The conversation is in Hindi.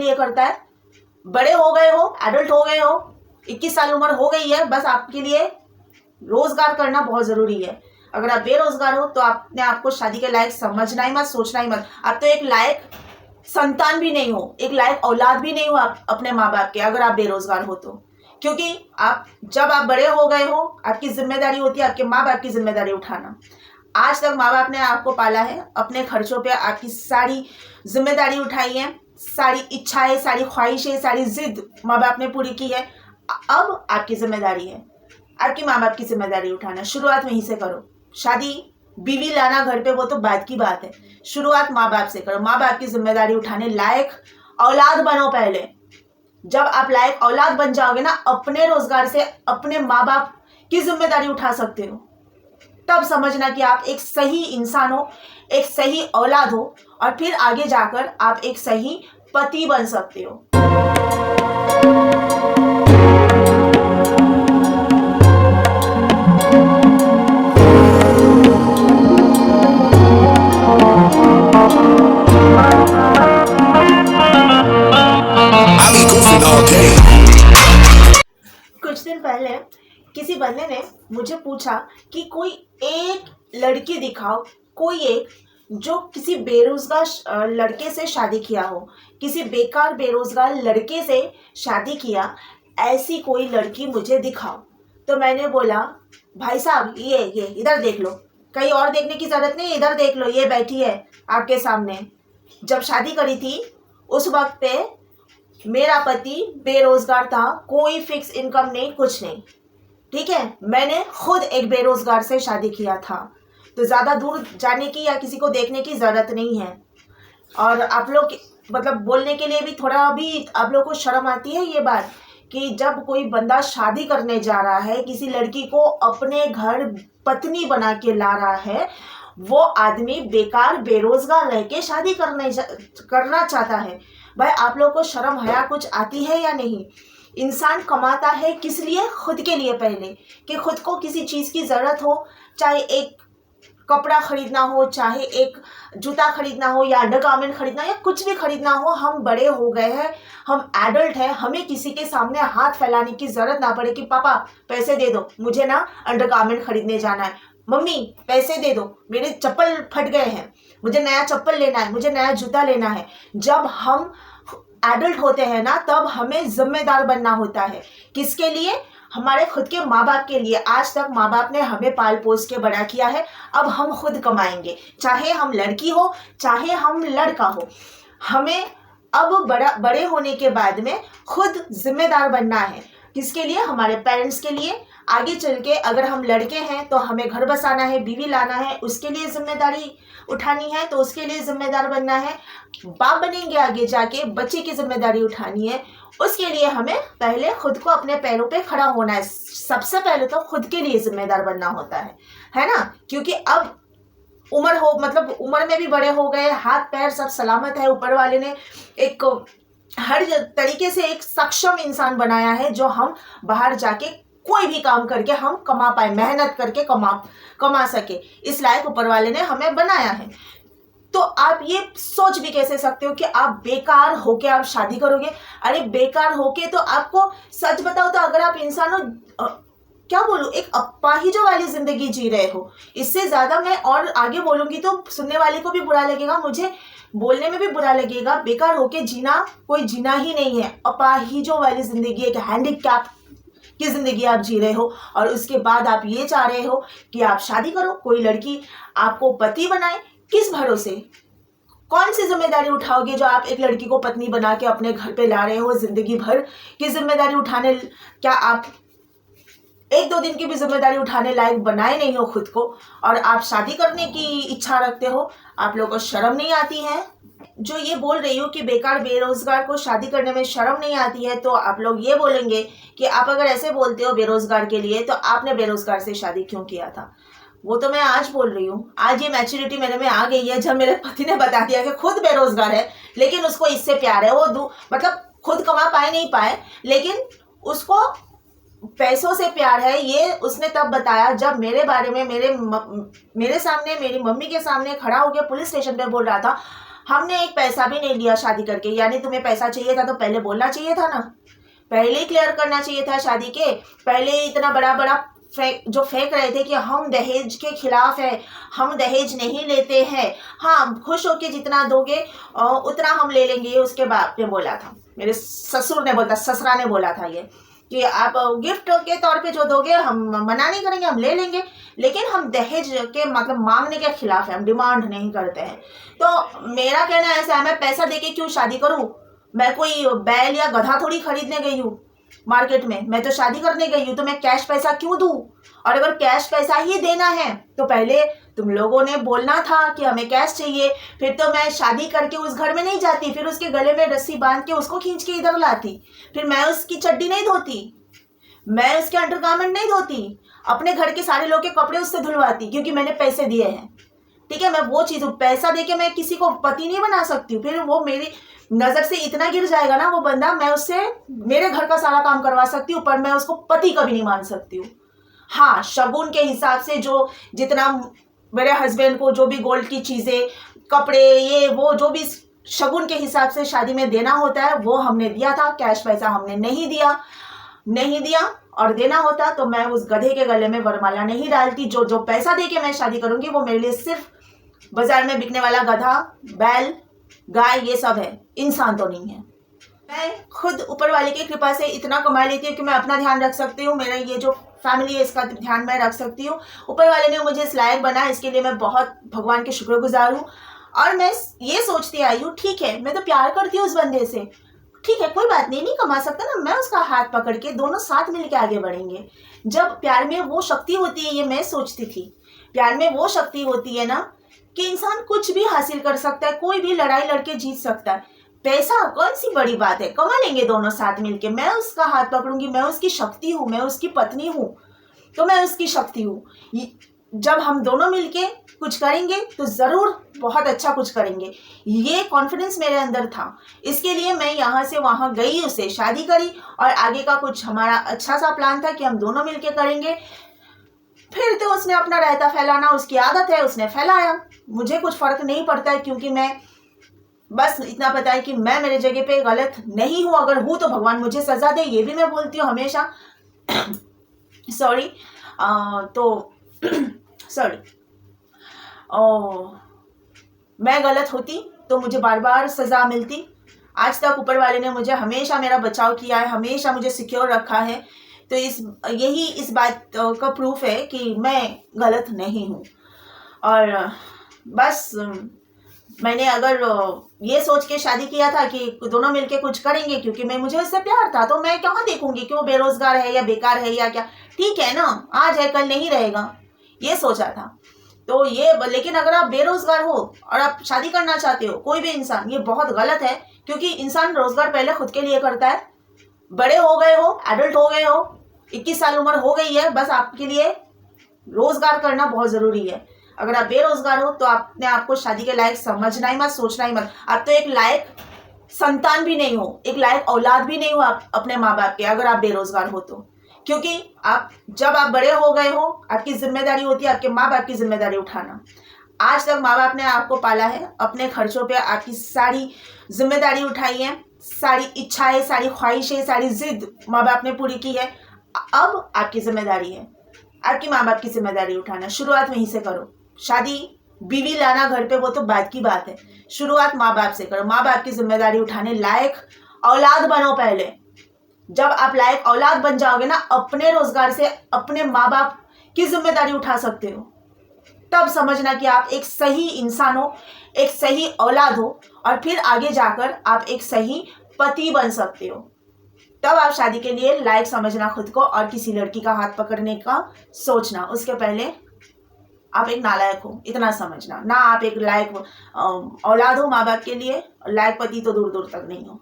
लिए करता है? बड़े हो गए हो, एडल्ट हो गए हो, 21 साल उम्र हो गई है, बस आपके लिए रोजगार करना बहुत जरूरी है। अगर आप बेरोजगार हो तो आपने आपको शादी के लायक समझना ही मत, सोचना ही मत। आप तो एक लायक संतान भी नहीं हो, एक लायक औलाद भी नहीं हो आप अपने माँ बाप के, अगर आप बेरोजगार हो तो। क्योंकि जब आप बड़े हो गए हो, आपकी जिम्मेदारी होती है आपके माँ बाप की जिम्मेदारी उठाना। आज तक माँ बाप ने आपको पाला है, अपने खर्चों पे आपकी सारी जिम्मेदारी उठाई है, सारी इच्छाएं, सारी ख्वाहिशें, सारी जिद माँ बाप ने पूरी की है। अब आपकी जिम्मेदारी है आपकी माँ बाप की जिम्मेदारी उठाना। शुरुआत वहीं से करो। शादी बीवी लाना घर पे वो तो बाद की बात है, शुरुआत माँ बाप से करो। माँ बाप की जिम्मेदारी उठाने लायक औलाद बनो पहले। जब आप लायक औलाद बन जाओगे ना, अपने रोजगार से अपने माँ बाप की जिम्मेदारी उठा सकते हो, तब समझना कि आप एक सही इंसान हो, एक सही औलाद हो, और फिर आगे जाकर आप एक सही पति बन सकते हो। कुछ दिन पहले किसी बंदे ने मुझे पूछा कि कोई एक लड़की दिखाओ, कोई एक जो किसी बेरोजगार लड़के से शादी किया हो, किसी बेकार बेरोजगार लड़के से शादी किया, ऐसी कोई लड़की मुझे दिखाओ। तो मैंने बोला, भाई साहब ये इधर देख लो, कहीं और देखने की जरूरत नहीं, इधर देख लो, ये बैठी है आपके सामने। जब शादी करी थी उस वक्त पे मेरा पति बेरोजगार था, कोई फिक्स इनकम नहीं, कुछ नहीं, ठीक है। मैंने खुद एक बेरोजगार से शादी किया था, तो ज्यादा दूर जाने की या किसी को देखने की जरूरत नहीं है। और आप लोग मतलब बोलने के लिए भी थोड़ा भी आप लोग को शर्म आती है ये बात कि जब कोई बंदा शादी करने जा रहा है, किसी लड़की को अपने घर पत्नी बना के ला रहा है, वो आदमी बेकार बेरोजगार रह के शादी करना चाहता है। भाई आप लोग को शर्म हया कुछ आती है या नहीं? इंसान कमाता है किस लिए? खुद के लिए पहले, कि खुद को किसी चीज की जरूरत हो, चाहे एक कपड़ा खरीदना हो, चाहे एक जूता खरीदना हो, या अंडरगारमेंट खरीदना, या कुछ भी खरीदना हो। हम बड़े हो गए हैं, हम एडल्ट हैं, हमें किसी के सामने हाथ फैलाने की जरूरत ना पड़े कि पापा पैसे दे दो, मुझे ना अंडरगारमेंट खरीदने जाना है, मम्मी पैसे दे दो, मेरे चप्पल फट गए हैं, मुझे नया चप्पल लेना है, मुझे नया जूता लेना है। जब हम एडल्ट होते हैं ना, तब हमें जिम्मेदार बनना होता है। किसके लिए? हमारे खुद के माँ बाप के लिए। आज तक माँ बाप ने हमें पाल पोस के बड़ा किया है, अब हम खुद कमाएंगे, चाहे हम लड़की हो चाहे हम लड़का हो। हमें अब बड़े होने के बाद में खुद जिम्मेदार बनना है। किसके लिए? हमारे पेरेंट्स के लिए। आगे चल के अगर हम लड़के हैं तो हमें घर बसाना है, बीवी लाना है, उसके लिए जिम्मेदारी उठानी है, तो उसके लिए जिम्मेदार बनना है। बाप बनेंगे आगे जाके, बच्चे की जिम्मेदारी उठानी है, उसके लिए हमें पहले खुद को अपने पैरों पे खड़ा होना है। सबसे पहले तो खुद के लिए जिम्मेदार बनना होता है ना? क्योंकि अब उम्र हो, मतलब उम्र में भी बड़े हो गए, हाथ पैर सब सलामत है, ऊपर वाले ने एक हर तरीके से एक सक्षम इंसान बनाया है, जो हम बाहर जाके कोई भी काम करके हम कमा पाए, मेहनत करके कमा सके, इस लायक ऊपर वाले ने हमें बनाया है। तो आप ये सोच भी कैसे सकते हो कि आप बेकार होके आप शादी करोगे? अरे बेकार होके तो आपको सच बताओ तो अगर आप इंसानों क्या बोलूं, एक अपाहिजों वाली जिंदगी जी रहे हो। इससे ज्यादा मैं और आगे बोलूंगी तो सुनने वाले को भी बुरा लगेगा, मुझे बोलने में भी बुरा लगेगा। बेकार होके जीना कोई जीना ही नहीं है, अपाहिजों वाली जिंदगी, एक हैंडीकैप की जिंदगी आप जी रहे हो। और उसके बाद आप ये चाह रहे हो कि आप शादी करो, कोई लड़की आपको पति बनाए। किस भरोसे? कौन सी जिम्मेदारी उठाओगे जो आप एक लड़की को पत्नी बना के अपने घर पे ला रहे हो? जिंदगी भर की जिम्मेदारी उठाने, क्या आप एक दो दिन की भी जिम्मेदारी उठाने लायक बनाए नहीं हो खुद को, और आप शादी करने की इच्छा रखते हो? आप लोगों को शर्म नहीं आती है? जो ये बोल रही हूँ कि बेकार बेरोजगार को शादी करने में शर्म नहीं आती है, तो आप लोग ये बोलेंगे कि आप अगर ऐसे बोलते हो बेरोजगार के लिए, तो आपने बेरोजगार से शादी क्यों किया था? वो तो मैं आज बोल रही हूँ, आज ये मैच्योरिटी मेरे में आ गई है जब मेरे पति ने बता दिया कि खुद बेरोजगार है, लेकिन उसको इससे प्यार है। वो मतलब खुद कमा पाए नहीं पाए, लेकिन उसको पैसों से प्यार है। ये उसने तब बताया जब मेरे बारे में मेरे सामने, मेरी मम्मी के सामने खड़ा होकर पुलिस स्टेशन पे बोल रहा था, हमने एक पैसा भी नहीं लिया शादी करके, यानी तुम्हें पैसा चाहिए था तो पहले बोलना चाहिए था ना, पहले ही क्लियर करना चाहिए था शादी के पहले। इतना बड़ा बड़ा जो फेंक रहे थे कि हम दहेज के खिलाफ है, हम दहेज नहीं लेते हैं, हाँ खुश होके जितना दोगे उतना हम ले लेंगे, ये उसके बाप ने बोला था, मेरे ससुर ने बोला, ससुरा ने बोला था ये कि आप गिफ्ट के तौर पे जो दोगे हम मना नहीं करेंगे, हम ले लेंगे, लेकिन हम दहेज के मतलब मांगने के खिलाफ है, हम डिमांड नहीं करते हैं। तो मेरा कहना ऐसा है, मैं पैसा देके क्यों शादी करूं? मैं कोई बैल या गधा थोड़ी खरीदने गई हूँ मार्केट में, मैं तो शादी करने गई हूँ, तो मैं कैश पैसा क्यों दूं? और अगर कैश पैसा ही देना है तो पहले तुम लोगों ने बोलना था कि हमें कैश चाहिए, फिर तो मैं शादी करके उस घर में नहीं जाती, फिर उसके गले में रस्सी बांध के उसको खींच के इधर लाती, फिर मैं उसकी चड्डी नहीं धोती, मैं उसके अंडरगारमेंट नहीं धोती, अपने घर के सारे लोग के कपड़े उससे धुलवाती, क्योंकि मैंने पैसे दिए हैं। ठीक है, मैं वो चीज़ हूँ, पैसा देके मैं किसी को पति नहीं बना सकती हूँ, फिर वो मेरी नज़र से इतना गिर जाएगा ना वो बंदा, मैं उससे मेरे घर का सारा काम करवा सकती हूँ, पर मैं उसको पति कभी नहीं मान सकती हूँ। हाँ, शगुन के हिसाब से जो जितना मेरे हस्बैंड को जो भी गोल्ड की चीज़ें, कपड़े, ये वो जो भी शगुन के हिसाब से शादी में देना होता है वो हमने दिया था, कैश पैसा हमने नहीं दिया और देना होता तो मैं उस गधे के गले में वरमाला नहीं डालती। जो पैसा दे के मैं शादी करूंगी वो मेरे लिए सिर्फ बाजार में बिकने वाला गधा, बैल, गाय ये सब है, इंसान तो नहीं है। मैं खुद ऊपर वाले की कृपा से इतना कमा लेती हूँ कि मैं अपना ध्यान रख सकती हूँ, मेरा ये जो फैमिली है इसका ध्यान मैं रख सकती हूँ। ऊपर वाले ने मुझे इस लायक बनाया, इसके लिए मैं बहुत भगवान के शुक्रगुजार हूँ। और मैं ये सोचती आई हूँ, ठीक है मैं तो प्यार करती हूँ उस बंदे से, ठीक है कोई बात नहीं, नहीं कमा सकता ना, मैं उसका हाथ पकड़ के दोनों साथ मिलके आगे बढ़ेंगे। जब प्यार में वो शक्ति होती है, ये मैं सोचती थी, प्यार में वो शक्ति होती है ना कि इंसान कुछ भी हासिल कर सकता है, कोई भी लड़ाई लड़के जीत सकता है। पैसा कौन सी बड़ी बात है, कमा लेंगे दोनों साथ मिलके, मैं उसका हाथ पकड़ूंगी, मैं उसकी शक्ति हूँ, मैं उसकी पत्नी हूँ, तो मैं उसकी शक्ति हूँ। जब हम दोनों मिलके कुछ करेंगे तो ज़रूर बहुत अच्छा कुछ करेंगे, ये कॉन्फिडेंस मेरे अंदर था। इसके लिए मैं यहाँ से वहाँ गई, उससे शादी करी और आगे का कुछ हमारा अच्छा सा प्लान था कि हम दोनों मिलके करेंगे। फिर तो उसने अपना रायता फैलाना, उसकी आदत है, उसने फैलाया, मुझे कुछ फ़र्क नहीं पड़ता है, क्योंकि मैं बस इतना पता है कि मैं मेरे जगह पे गलत नहीं हूँ, अगर हूँ तो भगवान मुझे सज़ा दे, ये भी मैं बोलती हूँ हमेशा। सॉरी, तो सॉरी, मैं गलत होती तो मुझे बार बार सज़ा मिलती। आज तक ऊपर वाले ने मुझे हमेशा मेरा बचाव किया है, हमेशा मुझे सिक्योर रखा है, तो यही इस बात का प्रूफ है कि मैं गलत नहीं हूँ। और बस मैंने अगर ये सोच के शादी किया था कि दोनों मिलके कुछ करेंगे, क्योंकि मुझे उससे प्यार था, तो मैं कहाँ देखूंगी कि वो बेरोजगार है या बेकार है या क्या, ठीक है ना, आज है कल नहीं रहेगा, ये सोचा था। तो ये लेकिन अगर आप बेरोजगार हो और आप शादी करना चाहते हो, कोई भी इंसान, ये बहुत गलत है, क्योंकि इंसान रोजगार पहले खुद के लिए करता है। बड़े हो गए हो, एडल्ट हो गए हो, 21 साल उम्र हो गई है, बस आपके लिए रोजगार करना बहुत जरूरी है। अगर आप बेरोजगार हो तो आपने आपको शादी के लायक समझना ही मत, सोचना ही मत। आप तो एक लायक संतान भी नहीं हो, एक लायक औलाद भी नहीं हो आप अपने माँ बाप के, अगर आप बेरोजगार हो तो। क्योंकि जब आप बड़े हो गए हो, आपकी जिम्मेदारी होती है आपके माँ बाप की जिम्मेदारी उठाना। आज तक माँ बाप ने आपको पाला है, अपने खर्चों पे आपकी सारी जिम्मेदारी उठाई है, सारी इच्छाएं, सारी ख्वाहिशें, सारी जिद माँ बाप ने पूरी की है। अब आपकी जिम्मेदारी है आपकी माँ बाप की जिम्मेदारी उठाना। शुरुआत वहीं से करो, शादी बीवी लाना घर पे वो तो बाद की बात है, शुरुआत माँ बाप से करो। माँ बाप की जिम्मेदारी उठाने लायक औलाद बनो पहले। जब आप लायक औलाद बन जाओगे ना, अपने रोजगार से अपने माँ बाप की जिम्मेदारी उठा सकते हो, तब समझना कि आप एक सही इंसान हो, एक सही औलाद हो, और फिर आगे जाकर आप एक सही पति बन सकते हो। तब आप शादी के लिए लायक समझना खुद को, और किसी लड़की का हाथ पकड़ने का सोचना, उसके पहले आप एक नालायक हो, इतना समझना ना। आप एक लायक औलाद हो माँ बाप के लिए, लायक पति तो दूर दूर तक नहीं हो।